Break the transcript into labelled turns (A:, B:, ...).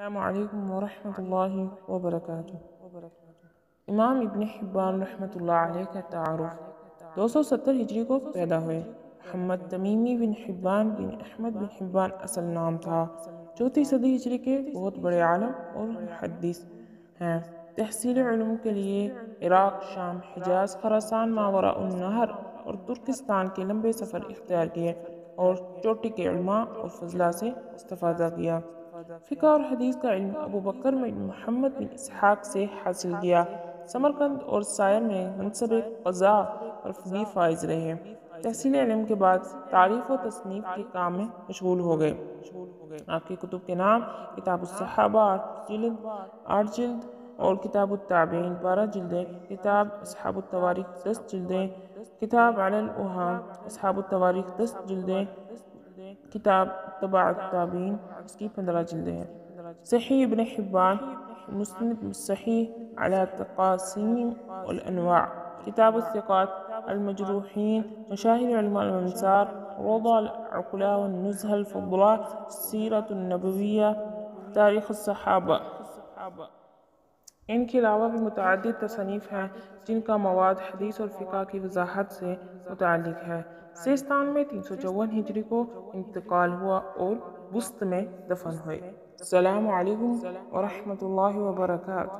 A: السلام علیکم ورحمۃ اللہ وبرکاتہ۔ امام ابن حبان رحمۃ اللہ علیہ کا تعارف 270 ہجری کو پیدا ہوئے۔ محمد تمیمی بن حبان بن احمد بن حبان اصل نام تھا۔ چوتھی صدی ہجری کے بہت بڑے عالم اور محدث ہیں۔ تحصیل علم کے لیے عراق، شام، حجاز، خراسان، ماوراء النہر اور ترکستان کے لمبے سفر اختیار کیے اور چوٹی کے علماء اور فضلاء سے استفادہ کیا۔ فقہ اور حدیث کا علم ابو بکر بن محمد بن اسحاق سے حاصل کیا۔ سمرقند اور سائر میں منصب قضاء اور بھی فائز رہے۔ تحصیل علم کے بعد تعریف و تصنیف کے کام میں مشغول ہو گئے۔ آپ کی کتب کے نام کتاب الصحابہ 8 جلد اور کتاب التابعین 12 جلدیں، کتاب اصحاب التواریخ 10 جلدیں، کتاب علی الاوہام اصحاب التواریخ 10 جلدیں، کتاب تبع التابعین اس کی 15 جلدیں ہیں۔ صحیح ابن حبان، مسند صحیح علی تقاسیم والانواع، کتاب الثقات، المجروحین، مشاہیر علماء الانصار، روضہ العقلاء والنزہہ الفضلاء، سیرۃ النبویہ، تاریخ الصحابہ۔ ان کے علاوہ بھی متعدد تصانیف ہیں جن کا مواد حدیث اور فقہ کی وضاحت سے متعلق ہے۔ سیستان میں 354 ہجری کو انتقال ہوا اور بست میں دفن ہوئے۔ السلام علیکم ورحمۃ اللہ وبرکاتہ۔